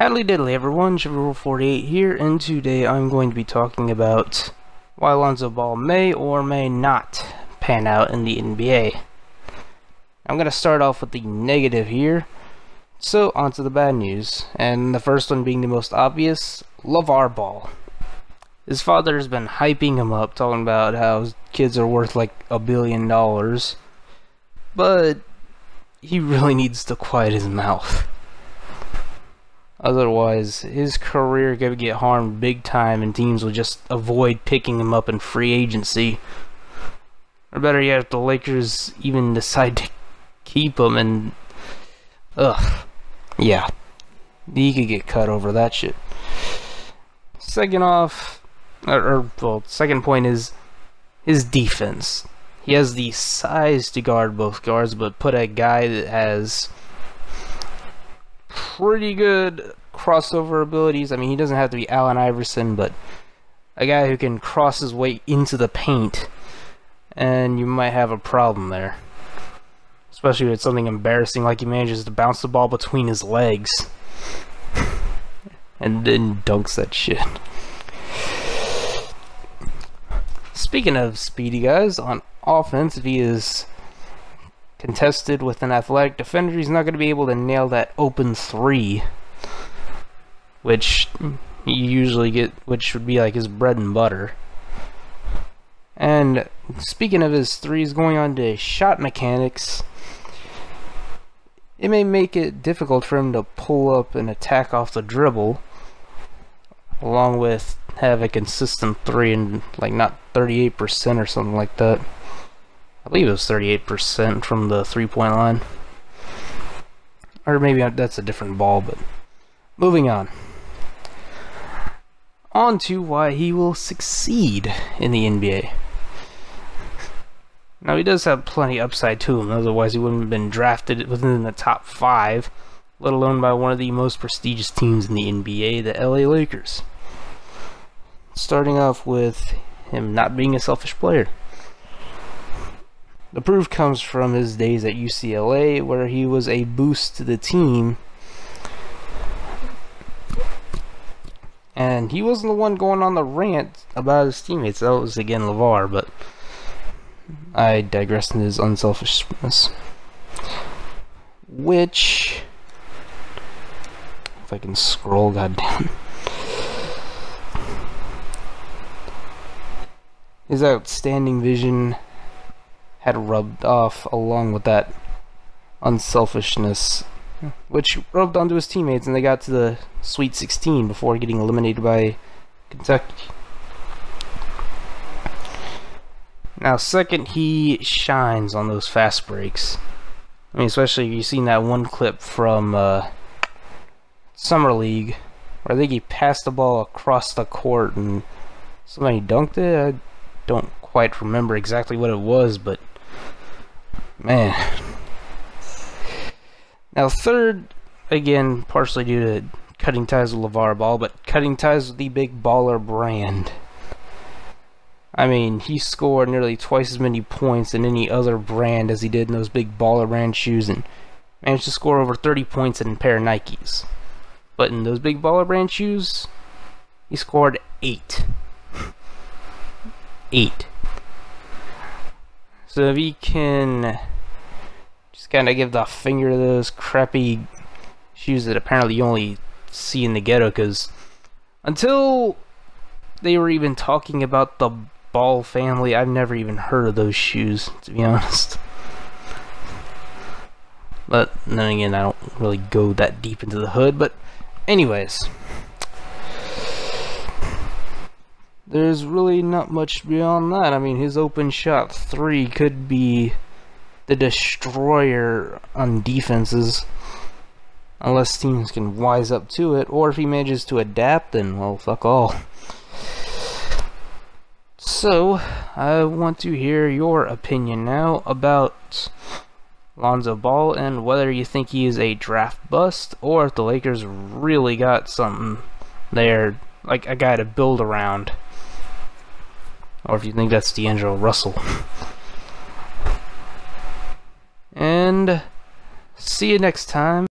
Howdy diddly everyone, Sugar48 here, and today I'm going to be talking about why Lonzo Ball may or may not pan out in the NBA. I'm going to start off with the negative here, so on to the bad news, and the first one being the most obvious, LeVar Ball. His father has been hyping him up, talking about how his kids are worth like $1 billion, but he really needs to quiet his mouth. Otherwise, his career could get harmed big time and teams will just avoid picking him up in free agency. Or better yet, if the Lakers even decide to keep him and... yeah. He could get cut over that shit. Second off, second point is his defense. He has the size to guard both guards, but put a guy that has pretty good crossover abilities. I mean, he doesn't have to be Allen Iverson, but a guy who can cross his way into the paint, and you might have a problem there. Especially with something embarrassing like he manages to bounce the ball between his legs and then dunks that shit. Speaking of speedy guys, on offense, if he is contested with an athletic defender, he's not going to be able to nail that open three, which you usually get, which would be like his bread and butter. And speaking of his threes, going on to shot mechanics, it may make it difficult for him to pull up and attack off the dribble, along with have a consistent three and like not 38% or something like that. I believe it was 38% from the three-point line. Or maybe that's a different ball, but moving on. On to why he will succeed in the NBA. Now, he does have plenty upside to him, otherwise he wouldn't have been drafted within the top 5, let alone by one of the most prestigious teams in the NBA, the LA Lakers. Starting off with him not being a selfish player. The proof comes from his days at UCLA, where he was a boost to the team. And he wasn't the one going on the rant about his teammates. That was, again, LeVar, but I digress in his unselfishness. Which, if I can scroll, goddamn. His outstanding vision had rubbed off along with that unselfishness, which rubbed onto his teammates, and they got to the Sweet 16 before getting eliminated by Kentucky. Now, second, he shines on those fast breaks. I mean, especially you've seen that one clip from Summer League, where I think he passed the ball across the court and somebody dunked it. I don't quite remember exactly what it was, but man. Now, third, again, partially due to cutting ties with LeVar Ball, but cutting ties with the Big Baller brand. I mean, he scored nearly twice as many points in any other brand as he did in those Big Baller brand shoes, and managed to score over 30 points in a pair of Nikes. But in those Big Baller brand shoes, he scored 8. 8. So if he can just kind of give the finger to those crappy shoes that apparently you only see in the ghetto, because until they were even talking about the Ball family, I've never even heard of those shoes, to be honest. But then again, I don't really go that deep into the hood. But anyways, there's really not much beyond that. I mean, his open shot 3 could be the destroyer on defenses, unless teams can wise up to it, or if he manages to adapt, then, well, fuck all. So, I want to hear your opinion now about Lonzo Ball and whether you think he is a draft bust, or if the Lakers really got something there, like a guy to build around. Or if you think that's D'Angelo Russell. And see you next time.